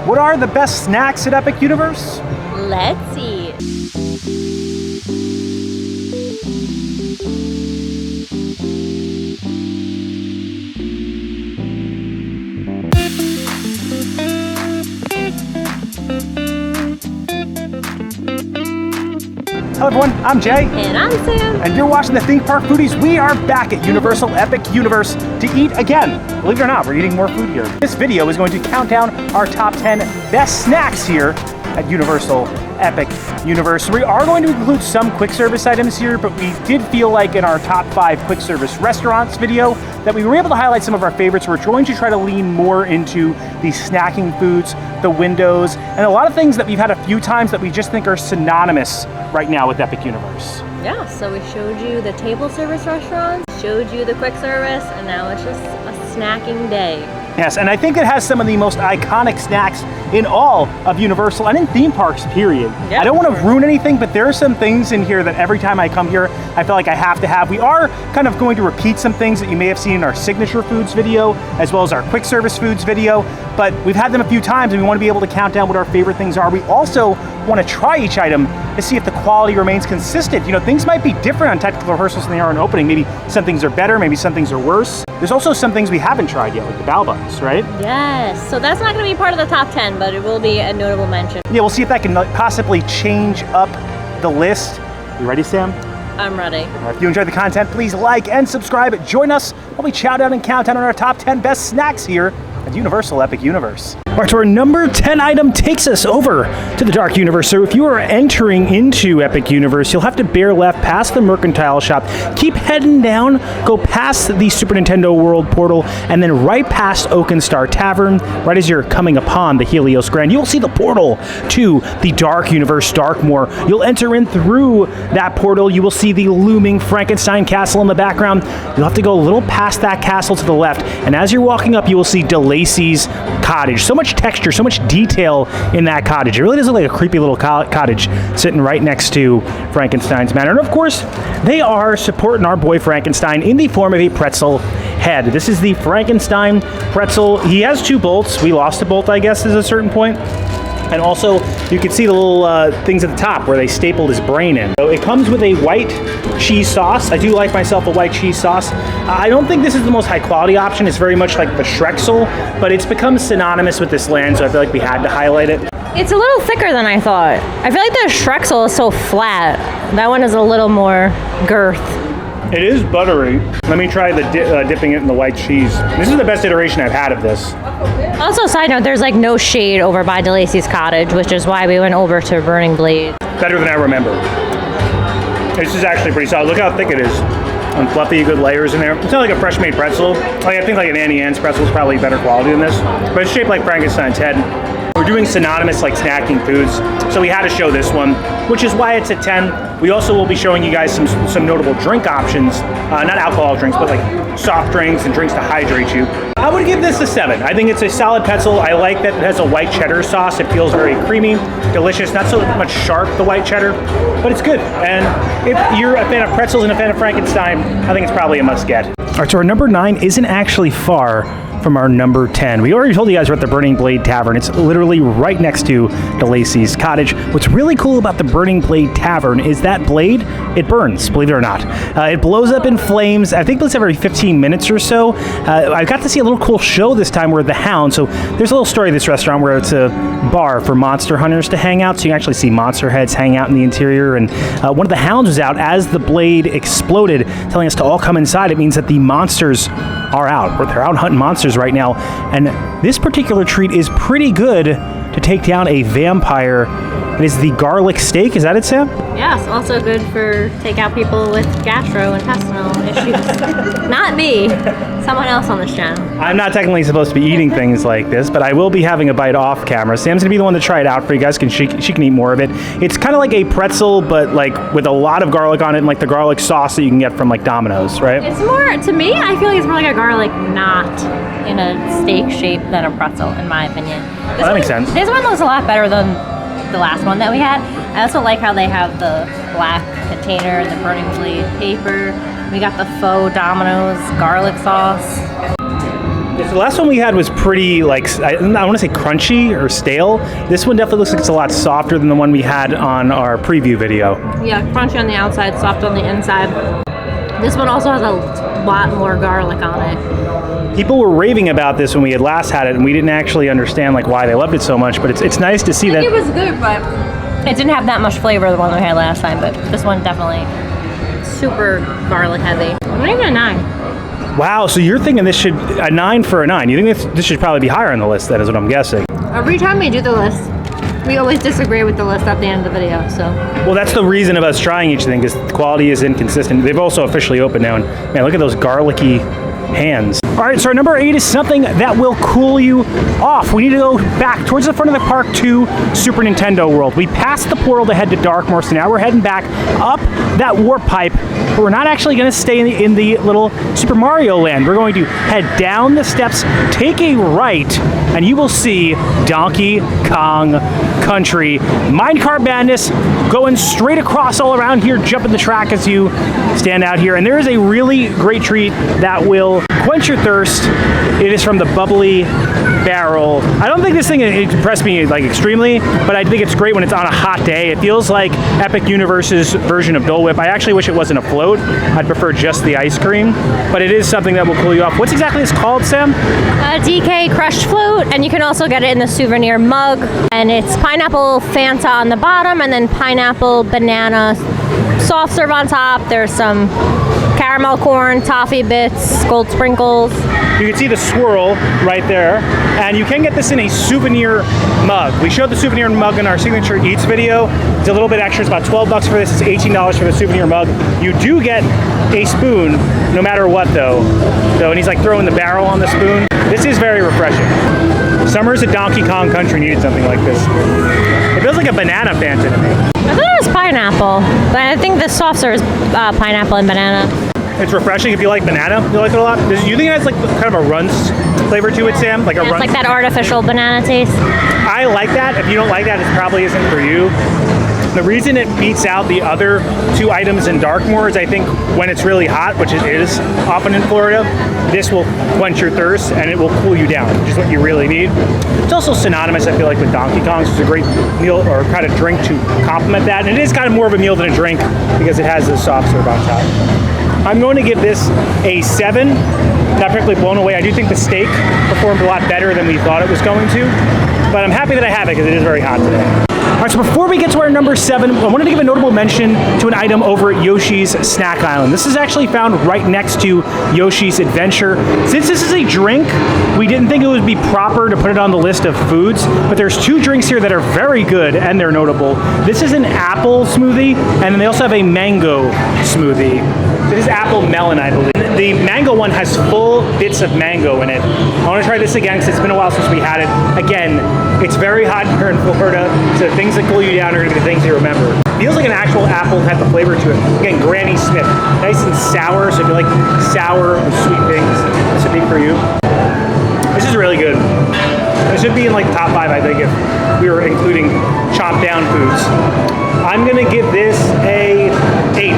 What are the best snacks at Epic Universe? Let's see. Hello everyone, I'm Jay. And I'm Sam. And you're watching the Think Park Foodies. We are back at Universal Epic Universe to eat again. Believe it or not, we're eating more food here. This video is going to count down our top 10 best snacks here at Universal Epic Universe. We are going to include some quick service items here, but we did feel like in our top 5 quick service restaurants video that we were able to highlight some of our favorites. We're going to try to lean more into the snacking foods, the windows, and a lot of things that we've had a few times that we just think are synonymous right now with Epic Universe. Yeah, so we showed you the table service restaurants, showed you the quick service, and now it's just a snacking day. Yes, and I think it has some of the most iconic snacks in all of Universal and in theme parks, period. Yeah, I don't want to ruin anything, but there are some things in here that every time I come here, I feel like I have to have. We are kind of going to repeat some things that you may have seen in our signature foods video, as well as our quick service foods video, but we've had them a few times and we want to be able to count down what our favorite things are. We also want to try each item to see if the quality remains consistent. You know, things might be different on technical rehearsals than they are on opening. Maybe some things are better, maybe some things are worse. There's also some things we haven't tried yet, like the bao buns, right? Yes, so that's not going to be part of the top 10, but it will be a notable mention. Yeah, we'll see if that can possibly change up the list. You ready, Sam? I'm ready. If you enjoyed the content, please like and subscribe. Join us while we chow down and count down on our top 10 best snacks here at Universal Epic Universe. All right, so our number 10 item takes us over to the Dark Universe. So if you are entering into Epic Universe, you'll have to bear left past the mercantile shop, keep heading down, go past the Super Nintendo World portal, and then right past Oaken Star Tavern, right as you're coming upon the Helios Grand, you'll see the portal to the Dark Universe, Darkmoor. You'll enter in through that portal. You will see the looming Frankenstein castle in the background. You'll have to go a little past that castle to the left, and as you're walking up, you will see DeLacy's cottage. So much texture, so much detail in that cottage. It really does look like a creepy little cottage sitting right next to Frankenstein's manor. And of course, they are supporting our boy Frankenstein in the form of a pretzel head. This is the Frankenstein Pretzel. He has 2 bolts. We lost a bolt, I guess, at a certain point. And also, you can see the little things at the top where they stapled his brain in. So it comes with a white cheese sauce. I do like myself a white cheese sauce. I don't think this is the most high quality option. It's very much like the Shrexel, but it's become synonymous with this land, so I feel like we had to highlight it. It's a little thicker than I thought. I feel like the Shrexel is so flat. That one is a little more girth. It is buttery. Let me try the dipping it in the white cheese. This is the best iteration I've had of this. Also, side note, there's like no shade over by DeLacy's cottage, which is why we went over to Burning Blade. Better than I remember. This is actually pretty solid. Look how thick it is. And fluffy, good layers in there. It's not like a fresh made pretzel. Like, I think like an Annie Ann's pretzel is probably better quality than this. But it's shaped like Frankenstein's head. We're doing synonymous like snacking foods, so we had to show this one, which is why it's a 10. We also will be showing you guys some notable drink options, not alcoholic drinks, but like soft drinks and drinks to hydrate you. I would give this a 7. I think it's a solid pretzel. I like that it has a white cheddar sauce. It feels very creamy, delicious, not so much sharp, the white cheddar, but it's good. And if you're a fan of pretzels and a fan of Frankenstein, I think it's probably a must get. All right, so our number 9 isn't actually far from our number 10. We already told you guys we're at the Burning Blade Tavern. It's literally right next to DeLacy's cottage. What's really cool about the Burning Blade Tavern is that blade, it burns, believe it or not. It blows up in flames. I think it's every 15 minutes or so. I got to see a little cool show this time where the Hound, so there's a little story of this restaurant where it's a bar for monster hunters to hang out, so you can actually see monster heads hang out in the interior, and one of the hounds was out as the blade exploded, telling us to all come inside. It means that the monsters are out. They're out hunting monsters right now, and this particular treat is pretty good to take down a vampire. It is the garlic steak. Is that it, Sam? Yes, also good for takeout people with gastrointestinal issues. Not me, someone else on this channel. I'm not technically supposed to be eating things like this, but I will be having a bite off camera. Sam's gonna be the one to try it out for you guys. She can eat more of it. It's kind of like a pretzel, but like with a lot of garlic on it and like the garlic sauce that you can get from like Domino's, right? It's more, to me, I feel like it's more like a garlic knot in a steak shape than a pretzel, in my opinion. That makes sense. This one looks a lot better than the last one that we had. I also like how they have the black container, the Burning Blade paper. We got the faux Domino's garlic sauce. The last one we had was pretty, like, I want to say crunchy or stale. This one definitely looks like it's a lot softer than the one we had on our preview video. Yeah, crunchy on the outside, soft on the inside. This one also has a lot more garlic on it. People were raving about this when we had last had it, and we didn't actually understand like why they loved it so much, but it's nice to see that. It was good, but it didn't have that much flavor, the one we had last time, but this one definitely super garlic heavy. Not even a 9. Wow, so you're thinking this should, a 9 for a 9. You think this should probably be higher on the list, then, is what I'm guessing. Every time we do the list, we always disagree with the list at the end of the video, so. Well, that's the reason of us trying each thing, because the quality is inconsistent. They've also officially opened now, and man, look at those garlicky hands. All right, so our number 8 is something that will cool you off. We need to go back towards the front of the park to Super Nintendo World. We passed the portal to head to Darkmoor, so now we're heading back up that warp pipe, but we're not actually going to stay in the little Super Mario Land. We're going to head down the steps, take a right, and you will see Donkey Kong Country. Minecart madness going straight across all around here, jumping the track as you stand out here. And there is a really great treat that will quench your thirst. It is from the Bubbly Barrel. I don't think this thing impressed me like extremely, but I think it's great when it's on a hot day. It feels like Epic Universe's version of Dole Whip. I actually wish it wasn't a float. I'd prefer just the ice cream, but it is something that will cool you off. What's exactly this called, Sam? DK Crushed Float, and you can also get it in the souvenir mug, and it's pineapple Fanta on the bottom, and then pineapple banana soft serve on top. There's some caramel corn, toffee bits, gold sprinkles. You can see the swirl right there, and you can get this in a souvenir mug. We showed the souvenir mug in our Signature Eats video. It's a little bit extra. It's about $12 for this. It's $18 for the souvenir mug. You do get a spoon, no matter what, though. So, and he's like throwing the barrel on the spoon. This is very refreshing. Summers at Donkey Kong Country needed something like this. It feels like a banana Fanta to me. I thought it was pineapple, but I think the soft serve is pineapple and banana. It's refreshing if you like banana. You like it a lot. Do you think it has like kind of a runce flavor to it, Sam? Like a runce? It's like that artificial banana taste. I like that. If you don't like that, it probably isn't for you. The reason it beats out the other 2 items in Darkmoor is I think when it's really hot, which it is often in Florida, this will quench your thirst and it will cool you down, which is what you really need. It's also synonymous, I feel like, with Donkey Kong, so it's a great meal or kind of drink to complement that. And it is kind of more of a meal than a drink because it has this soft serve on top. I'm going to give this a 7. Not particularly blown away. I do think the steak performed a lot better than we thought it was going to, but I'm happy that I have it because it is very hot today. All right, so before we get to our number 7, I wanted to give a notable mention to an item over at Yoshi's Snack Island. This is actually found right next to Yoshi's Adventure. Since this is a drink, we didn't think it would be proper to put it on the list of foods, but there's 2 drinks here that are very good and they're notable. This is an apple smoothie, and then they also have a mango smoothie. It is apple melon, I believe. The mango one has full bits of mango in it. I want to try this again because it's been a while since we had it. Again, it's very hot here in Florida, so things that cool you down are going to be the things you remember. Feels like an actual apple type of flavor to it. Again, Granny Smith. Nice and sour, so if you like sour and sweet things, this would be for you. This is really good. This should be in like the top 5, I think, if we were including chopped down foods. I'm going to give this a 8.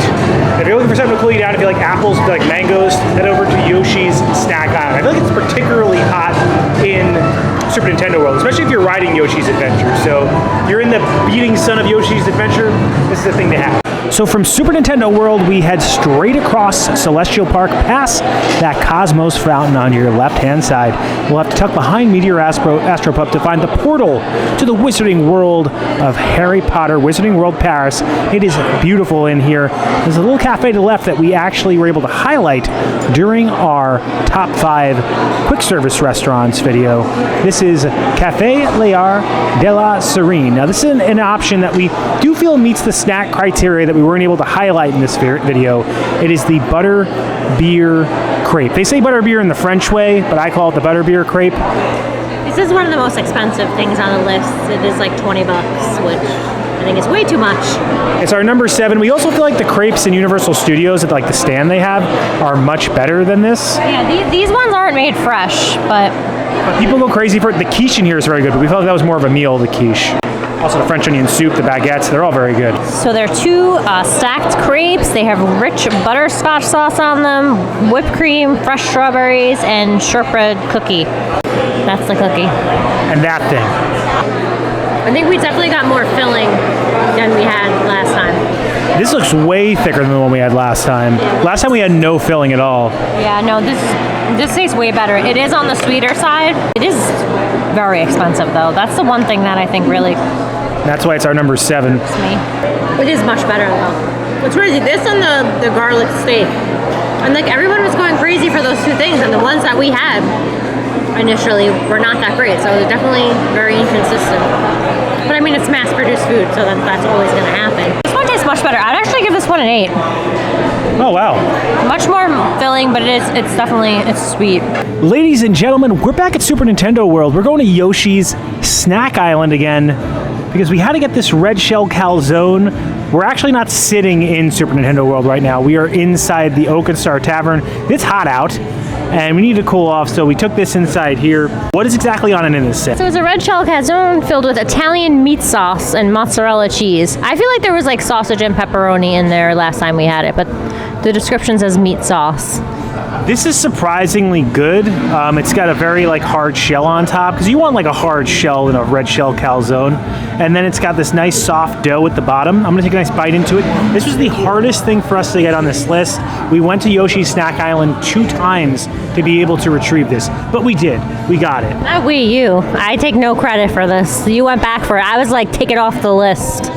If you're looking for something to cool you down, if you like apples, if you like mangoes, head over to Yoshi's Snack Island. I feel like it's particularly hot in Super Nintendo World, especially if you're riding Yoshi's Adventure. So if you're in the beating sun of Yoshi's Adventure, this is the thing to have. So from Super Nintendo World, we head straight across Celestial Park, past that Cosmos fountain on your left-hand side. We'll have to tuck behind Meteor Astropub to find the portal to the Wizarding World of Harry Potter, Wizarding World Paris. It is beautiful in here. There's a little cafe to the left that we actually were able to highlight during our top 5 quick service restaurants video. This is Café L'Art de la Serene. Now this is an option that we do feel meets the snack criteria that we weren't able to highlight in this video. It is the Butterbeer Crepe. They say butterbeer in the French way, but I call it the Butterbeer Crepe. This is one of the most expensive things on the list. It is like $20, which I think is way too much. It's our number 7. We also feel like the crepes in Universal Studios at like the stand they have are much better than this. Yeah, these ones aren't made fresh, but people go crazy for it. The quiche in here is very good, but we felt like that was more of a meal, the quiche. Also the French onion soup, the baguettes, they're all very good. So they're two stacked crepes. They have rich butterscotch sauce on them, whipped cream, fresh strawberries, and shortbread cookie. That's the cookie. And that thing. I think we definitely got more filling than we had last time. This looks way thicker than the one we had last time. Last time we had no filling at all. Yeah, no, this tastes way better. It is on the sweeter side. It is very expensive though. That's the one thing that I think really... That's why it's our number 7. It's me. It is much better though. What's crazy, this and the garlic steak. And like everyone was going crazy for those two things, and the ones that we had initially were not that great. So it was definitely very inconsistent. But I mean, it's mass-produced food, so that's always going to happen. This one tastes much better. I'd actually give this one an 8. Oh, wow. Much more filling, but it's definitely sweet. Ladies and gentlemen, we're back at Super Nintendo World. We're going to Yoshi's Snack Island again because we had to get this red shell calzone. We're actually not sitting in Super Nintendo World right now. We are inside the Oak and Star Tavern. It's hot out, and we need to cool off, so we took this inside here. What is exactly on it in this set? So it's a red shell calzone filled with Italian meat sauce and mozzarella cheese. I feel like there was like sausage and pepperoni in there last time we had it, but the description says meat sauce. This is surprisingly good. It's got a very like hard shell on top, because you want like a hard shell in a red shell calzone. And then it's got this nice soft dough at the bottom. I'm gonna take a nice bite into it. This was the hardest thing for us to get on this list. We went to Yoshi's Snack Island 2 times to be able to retrieve this, but we did. We got it. Not we, you. I take no credit for this. You went back for it. I was like, take it off the list.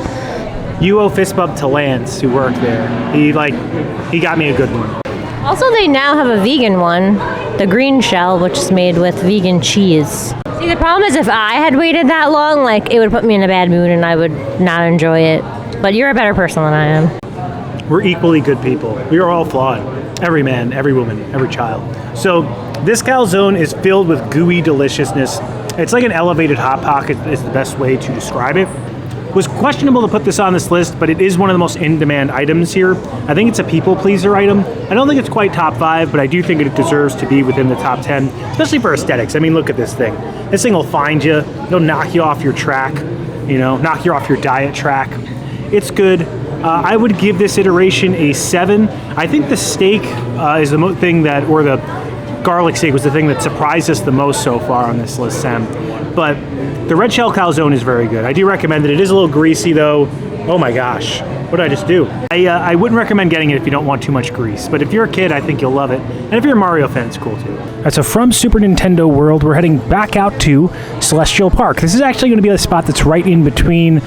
You owe fist bump to Lance, who worked there. He got me a good one. Also, they now have a vegan one, the green shell, which is made with vegan cheese. See, the problem is if I had waited that long, like, it would put me in a bad mood and I would not enjoy it. But you're a better person than I am. We're equally good people. We are all flawed. Every man, every woman, every child. So this calzone is filled with gooey deliciousness. It's like an elevated Hot Pocket is the best way to describe it. It was questionable to put this on this list, but it is one of the most in-demand items here. I think it's a people-pleaser item. I don't think it's quite top 5, but I do think it deserves to be within the top 10, especially for aesthetics. I mean, look at this thing. This thing will find you. It'll knock you off your track, knock you off your diet track. It's good. I would give this iteration a 7. I think the steak is the thing that, or the garlic steak was the thing that surprised us the most so far on this list, Sam. But the red shell calzone is very good. I do recommend it. It is a little greasy though. Oh my gosh, what did I just do? I wouldn't recommend getting it if you don't want too much grease, but if you're a kid, I think you'll love it. And if you're a Mario fan, it's cool too. All right, so from Super Nintendo World, we're heading back out to Celestial Park. This is actually going to be a spot that's right in between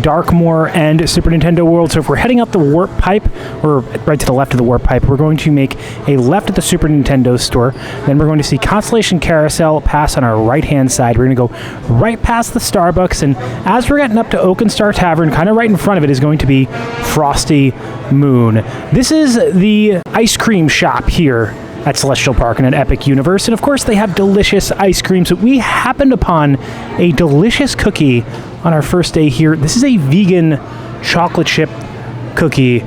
Darkmoor and Super Nintendo World. So if we're heading out the Warp Pipe, or right to the left of the Warp Pipe, we're going to make a left at the Super Nintendo store. Then we're going to see Constellation Carousel pass on our right-hand side. We're going to go right past the Starbucks, and as we're getting up to Oak and Star Tavern, kind of right in front of it is going to be Frosty Moon. This is the ice cream shop here at Celestial Park in an Epic Universe, and of course they have delicious ice cream. So we happened upon a delicious cookie on our first day here. This is a vegan chocolate chip cookie.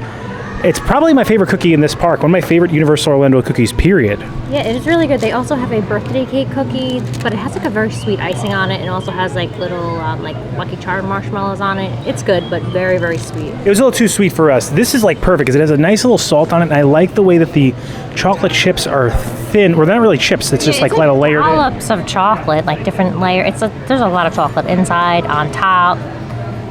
It's probably my favorite cookie in this park, one of my favorite Universal Orlando cookies, period. Yeah, it is really good. They also have a birthday cake cookie, but it has like a very sweet icing on it, and also has like little like Lucky Charm marshmallows on it. It's good, but very, very sweet. It was a little too sweet for us. This is like perfect because it has a nice little salt on it, and I like the way that the chocolate chips are thin, or they're not really chips, it's just like a layer. Dollops of chocolate, like different layer. There's a lot of chocolate inside, on top.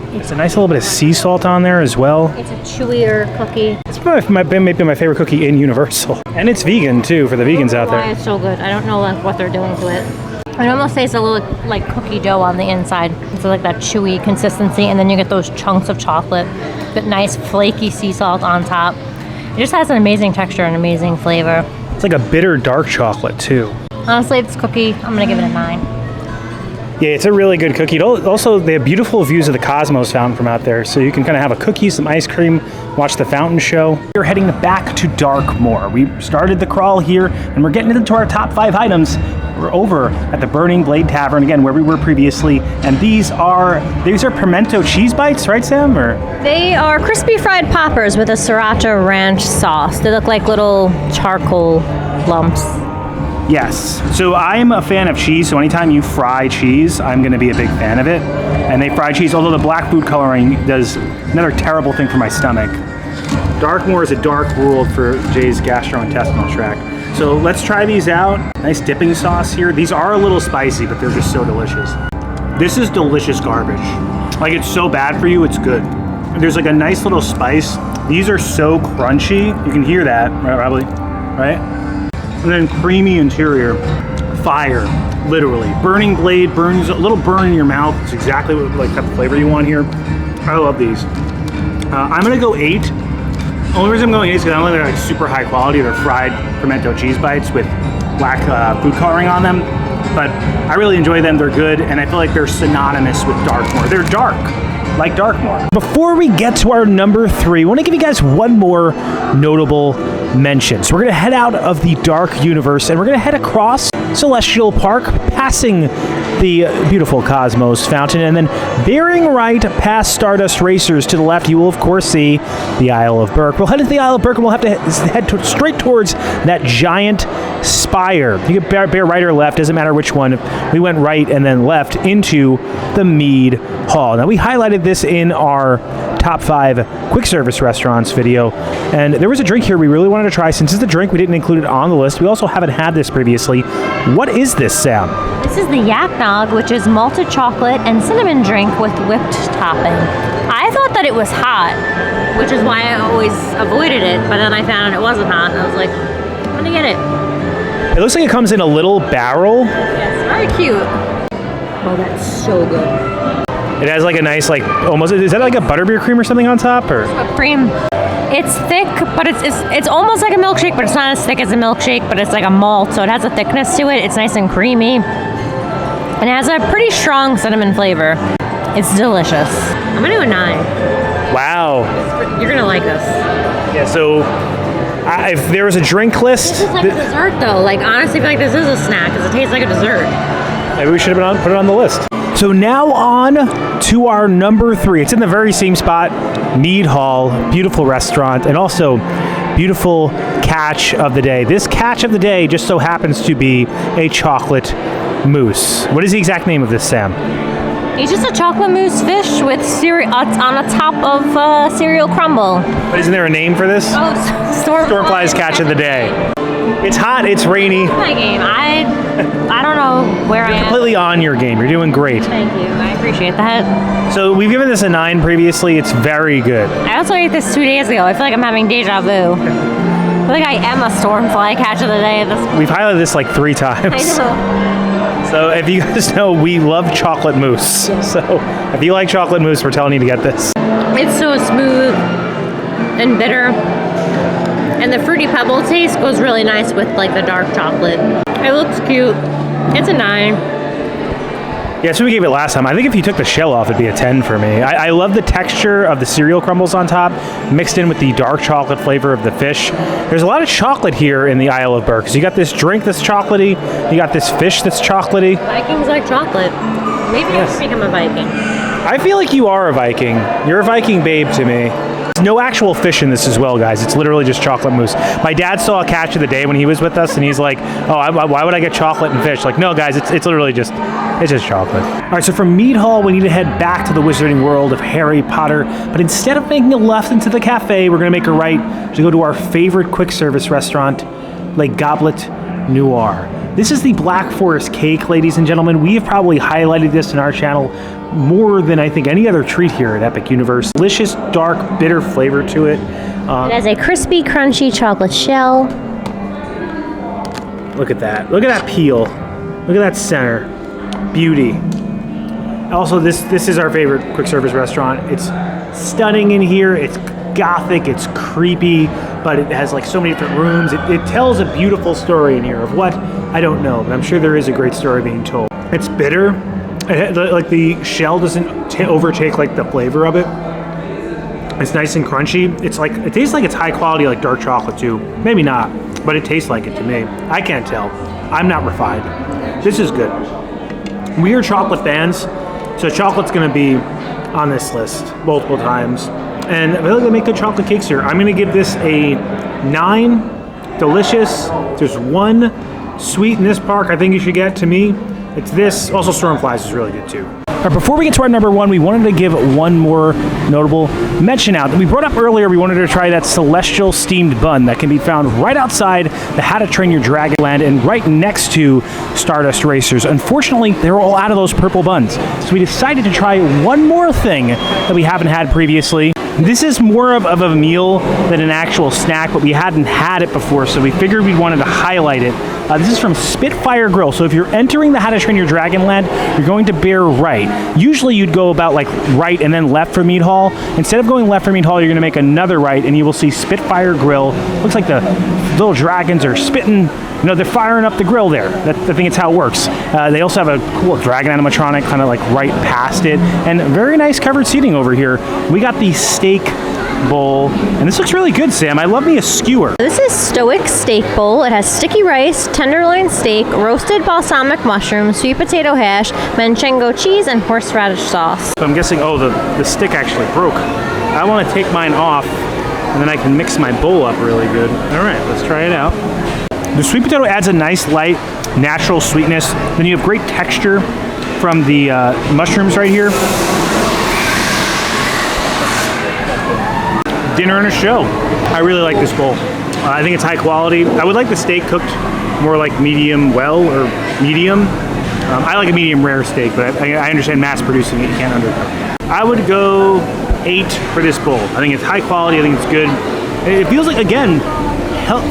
It's a nice little bit of sea salt on there as well. It's a chewier cookie. It's maybe my favorite cookie in Universal. And it's vegan too, for the vegans out there. It's so good. I don't know like what they're doing to it. It almost tastes a little like cookie dough on the inside. It's like that chewy consistency, and then you get those chunks of chocolate, but nice flaky sea salt on top. It just has an amazing texture and amazing flavor. It's like a bitter dark chocolate too. Honestly, this cookie, I'm gonna give it a 9. Yeah, it's a really good cookie. Also, they have beautiful views of the Cosmos fountain from out there, so you can kind of have a cookie, some ice cream, watch the fountain show. We're heading back to Darkmoor. We started the crawl here, and we're getting into our top 5 items. We're over at the Burning Blade Tavern, again, where we were previously, and these are pimento cheese bites, right, Sam? Or they are crispy fried poppers with a sriracha ranch sauce. They look like little charcoal lumps. Yes. So I'm a fan of cheese, so anytime you fry cheese, I'm going to be a big fan of it. And they fry cheese, although the black food coloring does another terrible thing for my stomach. Darkmoor is a dark world for Jay's gastrointestinal tract. So let's try these out. Nice dipping sauce here. These are a little spicy, but they're just so delicious. This is delicious garbage. Like, it's so bad for you, it's good. There's like a nice little spice. These are so crunchy. You can hear that, right, probably, right? And then creamy interior. Fire, literally. Burning blade, burns, a little burn in your mouth. It's exactly what like type of flavor you want here. I love these. I'm gonna go 8. The only reason I'm going 8 is because I don't think they're like super high quality. They're fried pimento cheese bites with black food coloring on them. But I really enjoy them, they're good, and I feel like they're synonymous with Darkmoor. They're dark, like Darkmoor. Before we get to our number 3, I want to give you guys one more notable mention. So we're going to head out of the dark universe, and we're going to head across Celestial Park, passing the beautiful Cosmos Fountain, and then bearing right past Stardust Racers to the left, you will of course see the Isle of Berk. We'll head into the Isle of Berk, and we'll have to head straight towards that giant spire. You can bear right or left, doesn't matter which one. We went right and then left into the Mead Hall. Now, we highlighted this in our top 5 quick service restaurants video, and there was a drink here we really wanted to try. Since it's a drink, we didn't include it on the list. We also haven't had this previously. What is this, Sam? This is the Yaknog, which is malted chocolate and cinnamon drink with whipped topping. I thought that it was hot, which is why I always avoided it, but then I found out it wasn't hot, and I was like, I'm gonna get it. It looks like it comes in a little barrel. Yes, very cute. Oh, that's so good. It has like a nice, like, almost, is that like a butterbeer cream or something on top, or? Cream. It's thick, but it's almost like a milkshake, but it's not as thick as a milkshake, but it's like a malt, so it has a thickness to it. It's nice and creamy. And it has a pretty strong cinnamon flavor. It's delicious. I'm gonna do a 9. Wow. You're gonna like this. Yeah, so if there was a drink list. This is like a dessert though. Like, honestly, I feel like this is a snack because it tastes like a dessert. Maybe we should have put it on the list. So now on to our number 3. It's in the very same spot, Mead Hall, beautiful restaurant, and also beautiful catch of the day. This catch of the day just so happens to be a chocolate mousse. What is the exact name of this, Sam? It's just a chocolate mousse fish with cereal on the top of cereal crumble. But isn't there a name for this? Oh, Stormfly's catch of the day. It's hot, it's rainy. My game. I don't know where I am. Completely on your game. You're doing great. Thank you. I appreciate that. So we've given this a 9 previously. It's very good. I also ate this 2 days ago. I feel like I'm having deja vu. I feel like I am a Stormfly catch of the day at this point. We've highlighted this like 3 times. I know. So if you guys know, we love chocolate mousse. So if you like chocolate mousse, we're telling you to get this. It's so smooth and bitter. And the Fruity Pebble taste goes really nice with like the dark chocolate. It looks cute. It's a 9. Yeah, so we gave it last time. I think if you took the shell off, it'd be a 10 for me. I love the texture of the cereal crumbles on top, mixed in with the dark chocolate flavor of the fish. There's a lot of chocolate here in the Isle of Berk. So you got this drink that's chocolatey, you got this fish that's chocolatey. Vikings like chocolate. Maybe I should become a Viking. I feel like you are a Viking. You're a Viking babe to me. There's no actual fish in this as well, guys. It's literally just chocolate mousse. My dad saw a catch of the day when he was with us, and he's like, oh, why would I get chocolate and fish? Like, no, guys, it's literally just, it's just chocolate. All right, so from Mead Hall, we need to head back to the wizarding world of Harry Potter, but instead of making a left into the cafe, we're gonna make a right to go to our favorite quick service restaurant, Les Goblet Noir. This is the Black Forest cake, ladies and gentlemen. We have probably highlighted this in our channel more than I think any other treat here at Epic Universe. Delicious, dark, bitter flavor to it. It has a crispy, crunchy chocolate shell. Look at that. Look at that peel. Look at that center. Beauty. Also, this is our favorite quick service restaurant. It's stunning in here. It's gothic. It's creepy, but it has like so many different rooms. It tells a beautiful story in here of what, I don't know, but I'm sure there is a great story being told. It's bitter. Like the shell doesn't overtake like the flavor of it. It's nice and crunchy. It's like, it tastes like it's high quality like dark chocolate too. Maybe not, but it tastes like it to me. I can't tell. I'm not refined. This is good. We are chocolate fans, so chocolate's gonna be on this list multiple times. And I feel like they make good chocolate cakes here. I'm gonna give this a 9. Delicious. There's one sweet in this park I think you should get, to me, it's this. Also, Stormflies is really good too. All right, before we get to our number one, we wanted to give one more notable mention out. We brought up earlier, we wanted to try that celestial steamed bun that can be found right outside the How to Train Your Dragon Land and right next to Stardust Racers. Unfortunately, they're all out of those purple buns. So we decided to try one more thing that we haven't had previously. This is more of a meal than an actual snack, but we hadn't had it before, so we figured we wanted to highlight it. This is from Spitfire Grill. So if you're entering the How to Train Your Dragon Land, you're going to bear right. Usually you'd go about like right and then left for Meat Hall. Instead of going left for Meat Hall, you're going to make another right, and you will see Spitfire Grill. Looks like the little dragons are spitting. You know, they're firing up the grill there. I think it's how it works. They also have a cool dragon animatronic kind of like right past it. And very nice covered seating over here. We got the steak bowl. And this looks really good, Sam. I love me a skewer. This is Stoic Steak Bowl. It has sticky rice, tenderloin steak, roasted balsamic mushrooms, sweet potato hash, manchego cheese, and horseradish sauce. So I'm guessing, oh, the stick actually broke. I want to take mine off, and then I can mix my bowl up really good. All right, let's try it out. The sweet potato adds a nice, light, natural sweetness. Then you have great texture from the mushrooms right here. Dinner and a show. I really like this bowl. I think it's high quality. I would like the steak cooked more like medium well or medium. I like a medium rare steak, but I understand mass producing it, you can't undercook. I would go 8 for this bowl. I think it's high quality, I think it's good. It feels like, again,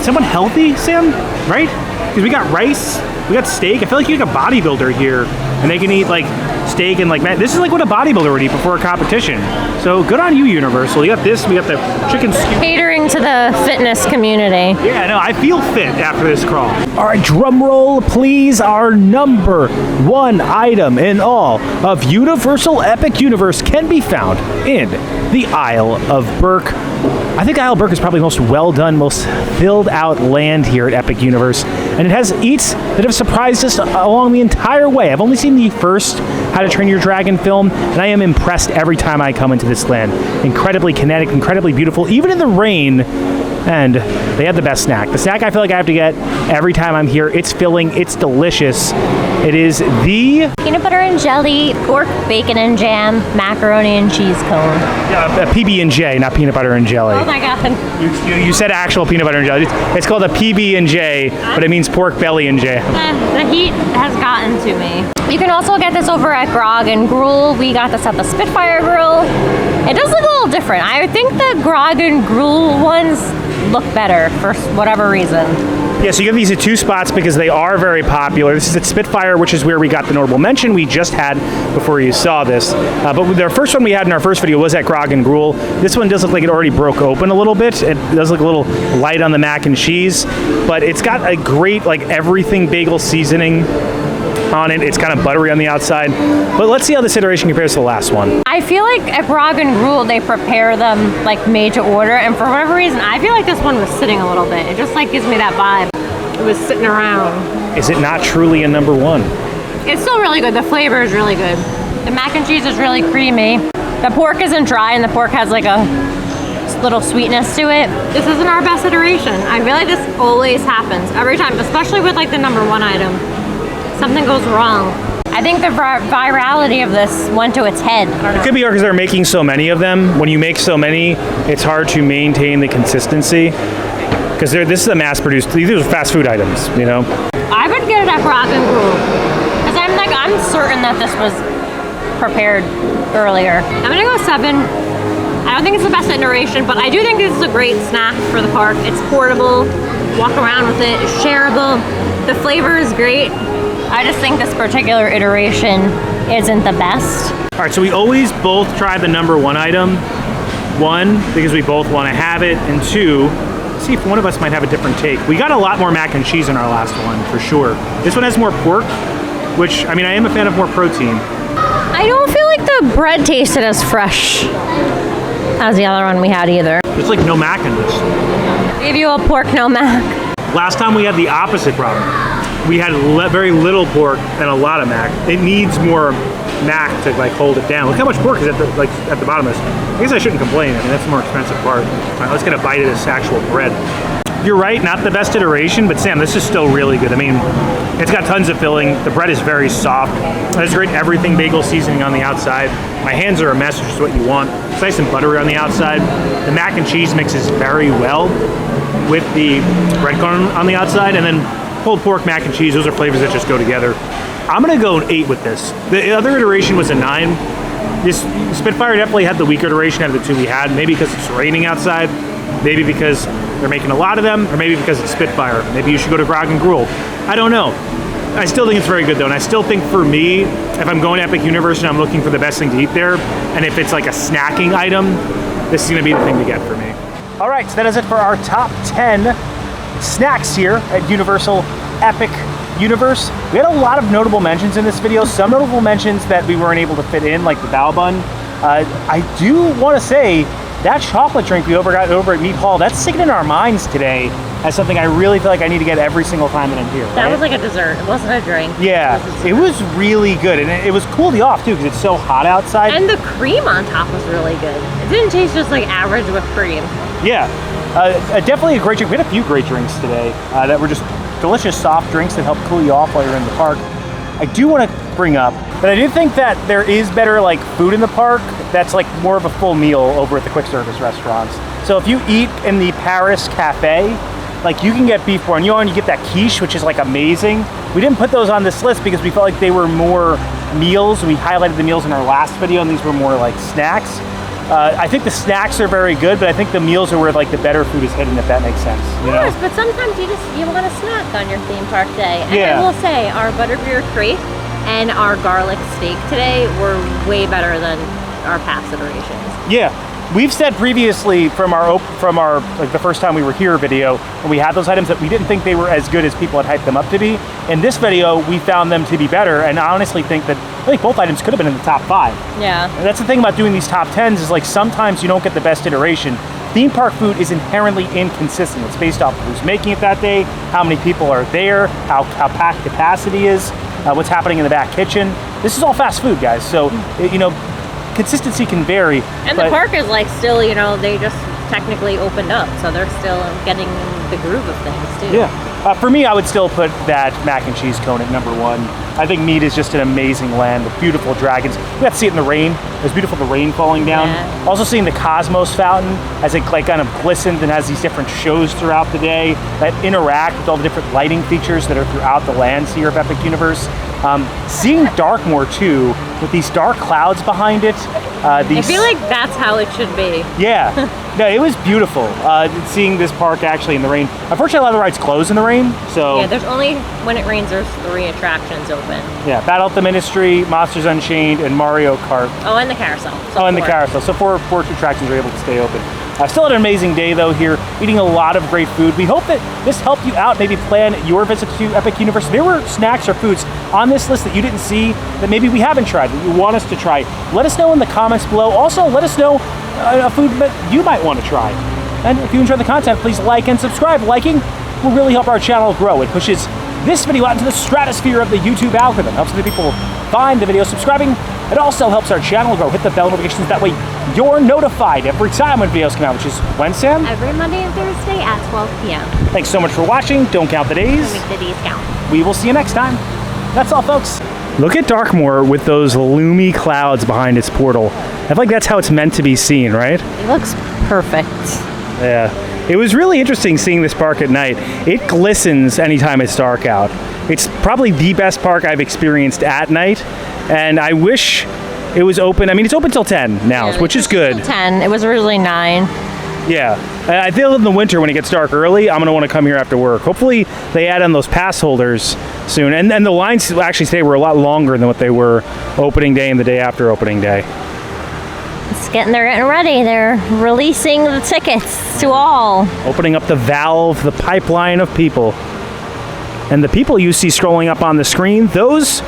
somewhat healthy, Sam, right? Because we got rice, we got steak. I feel like you get a bodybuilder here, and they can eat like steak and like, man, this is like what a bodybuilder would eat before a competition. So good on you, Universal. You got this, we got the chicken skewer. Catering to the fitness community. Yeah, no, I feel fit after this crawl. All right, drum roll, please. Our number one item in all of Universal Epic Universe can be found in the Isle of Berk. I think Isle of Berk is probably the most well done, most filled out land here at Epic Universe. And it has eats that have surprised us along the entire way. I've only seen the first How to Train Your Dragon film, and I am impressed every time I come into this land. Incredibly kinetic, incredibly beautiful, even in the rain. And they had the best snack. The snack I feel like I have to get every time I'm here. It's filling, it's delicious. It is the peanut butter and jelly, pork, bacon and jam, macaroni and cheese cone. Yeah, a PB&J, not peanut butter and jelly. Oh my god. You said actual peanut butter and jelly. It's called a PB&J, but it means pork belly and jam. The heat has gotten to me. You can also get this over at Grog and Gruel. We got this at the Spitfire Grill. It does look a little different. I think the Grog and Gruel ones look better for whatever reason. Yeah, so you get these at 2 spots because they are very popular. This is at Spitfire, which is where we got the notable mention we just had before you saw this. But the first one we had in our first video was at Grog and Gruel. This one does look like it already broke open a little bit. It does look a little light on the mac and cheese, but it's got a great like everything bagel seasoning on it. It's kind of buttery on the outside. But let's see how this iteration compares to the last one. I feel like at Grog and Gruel, they prepare them like made to order, and for whatever reason, I feel like this one was sitting a little bit. It just like gives me that vibe. It was sitting around. Is it not truly a number one? It's still really good. The flavor is really good. The mac and cheese is really creamy. The pork isn't dry, and the pork has like a little sweetness to it. This isn't our best iteration. I feel like this always happens every time, especially with like the number one item. Something goes wrong. I think the virality of this went to its head. I don't know. It could be because they're making so many of them. When you make so many, it's hard to maintain the consistency. Because this is a mass-produced, these are fast food items, you know? I would get it at Grog and Gruel. Because I'm certain that this was prepared earlier. I'm gonna go 7. I don't think it's the best iteration, but I do think this is a great snack for the park. It's portable, walk around with it, it's shareable. The flavor is great. I just think this particular iteration isn't the best. All right, so we always both try the number one item. 1, because we both want to have it, and 2, see if one of us might have a different take. We got a lot more mac and cheese in our last one, for sure. This one has more pork, which, I mean, I am a fan of more protein. I don't feel like the bread tasted as fresh as the other one we had either. There's like no mac in this. Give you a pork no mac. Last time we had the opposite problem. We had very little pork and a lot of mac. It needs more mac to like hold it down. Look how much pork is at the bottom of this. I guess I shouldn't complain. I mean, that's the more expensive part. All right, let's get a bite of this actual bread. You're right, not the best iteration, but Sam, this is still really good. I mean, it's got tons of filling. The bread is very soft. There's great everything bagel seasoning on the outside. My hands are a mess, which is what you want. It's nice and buttery on the outside. The mac and cheese mixes very well with the breadcrumb on the outside, and then pulled pork, mac and cheese. Those are flavors that just go together. I'm gonna go an 8 with this. The other iteration was a 9. This Spitfire definitely had the weaker iteration out of the two we had. Maybe because it's raining outside, maybe because they're making a lot of them, or maybe because it's Spitfire. Maybe you should go to Grog and Gruel. I don't know. I still think it's very good though, and I still think for me, if I'm going to Epic Universe and I'm looking for the best thing to eat there, and if it's like a snacking item, this is gonna be the thing to get for me. All right, so that is it for our top 10 snacks here at Universal Epic Universe. We had a lot of notable mentions in this video. Some notable mentions that we weren't able to fit in, like the bao bun. I do want to say that chocolate drink we got over at Meat Hall, that's sticking in our minds today as something I really feel like I need to get every single time that I'm here. That was like a dessert. It wasn't a drink. Yeah, it was really good, and it was cool the off too because it's so hot outside. And the cream on top was really good. It didn't taste just like average with cream. Yeah, definitely a great drink. We had a few great drinks today that were just delicious soft drinks that help cool you off while you're in the park. I do want to bring up that I do think that there is better like food in the park that's like more of a full meal over at the quick service restaurants. So if you eat in the Paris Cafe, like you can get beef bourguignon, you get that quiche, which is like amazing. We didn't put those on this list because we felt like they were more meals. We highlighted the meals in our last video, and these were more like snacks. I think the snacks are very good, but I think the meals are where like the better food is hidden, if that makes sense. Of course, but sometimes you want a snack on your theme park day. And Yeah. I will say, our Butterbeer Crepe and our garlic steak today were way better than our past iterations. Yeah, we've said previously from our like the first time we were here video, when we had those items, that we didn't think they were as good as people had hyped them up to be. In this video, we found them to be better, and I honestly think that I think both items could have been in the top 5. Yeah. And that's the thing about doing these top 10s is like sometimes you don't get the best iteration. Theme park food is inherently inconsistent. It's based off of who's making it that day, how many people are there, how packed capacity is, what's happening in the back kitchen. This is all fast food, guys. So, you know, consistency can vary. And the park is like still, you know, they just technically opened up, so they're still getting the groove of things too. Yeah. For me, I would still put that mac and cheese cone at number 1. I think Mead is just an amazing land with beautiful dragons. We got to see it in the rain. It was beautiful, the rain falling down. Yeah. Also seeing the Cosmos fountain as it like kind of glistened and has these different shows throughout the day that interact with all the different lighting features that are throughout the lands here of Epic Universe. Seeing Darkmoor too, with these dark clouds behind it. I feel like that's how it should be. Yeah, no, it was beautiful. Seeing this park actually in the rain. Unfortunately, a lot of the rides close in the rain, so. Yeah, there's only, when it rains, there's 3 attractions open. Yeah, Battle at the Ministry, Monsters Unchained, and Mario Kart. Oh, and the carousel. So and the 4. carousel. So four attractions are able to stay open. Still had an amazing day though here, eating a lot of great food. We hope that this helped you out, maybe plan your visit to Epic Universe. There were snacks or foods on this list that you didn't see that maybe we haven't tried, that you want us to try. Let us know in the comments below. Also, let us know a food that you might want to try. And if you enjoy the content, please like and subscribe. Liking will really help our channel grow. It pushes this video out into the stratosphere of the YouTube algorithm. Helps other people find the video. Subscribing, it also helps our channel grow. Hit the bell notifications, that way you're notified every time when videos come out, which is when, Sam? Every Monday and Thursday at 12 p.m. Thanks so much for watching. Don't count the days. Make the days count. We will see you next time. That's all, folks. Look at Darkmoor with those loomy clouds behind its portal. I feel like that's how it's meant to be seen, right? It looks perfect. Yeah. It was really interesting seeing this park at night. It glistens anytime it's dark out. It's probably the best park I've experienced at night, and I wish it was open. I mean, it's open till 10 now, Yeah, which is good. 10. It was originally 9. Yeah. I feel in the winter when it gets dark early, I'm going to want to come here after work. Hopefully they add on those pass holders soon. And the lines actually today were a lot longer than what they were opening day and the day after opening day. They're getting ready. They're releasing the tickets to all. Opening up the valve, the pipeline of people. And the people you see scrolling up on the screen, those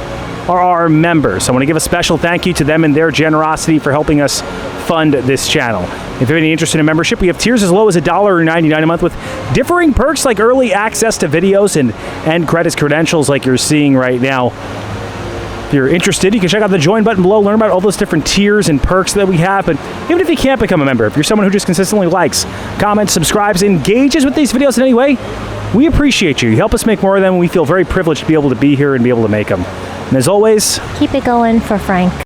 are our members. I want to give a special thank you to them and their generosity for helping us fund this channel. If you have any interest in a membership, we have tiers as low as $1.99 a month with differing perks like early access to videos and credits credentials like you're seeing right now. If you're interested, you can check out the join button below, learn about all those different tiers and perks that we have. But even if you can't become a member, if you're someone who just consistently likes, comments, subscribes, engages with these videos in any way, we appreciate you. You help us make more of them, and we feel very privileged to be able to be here and be able to make them. And as always, keep it going for Frank.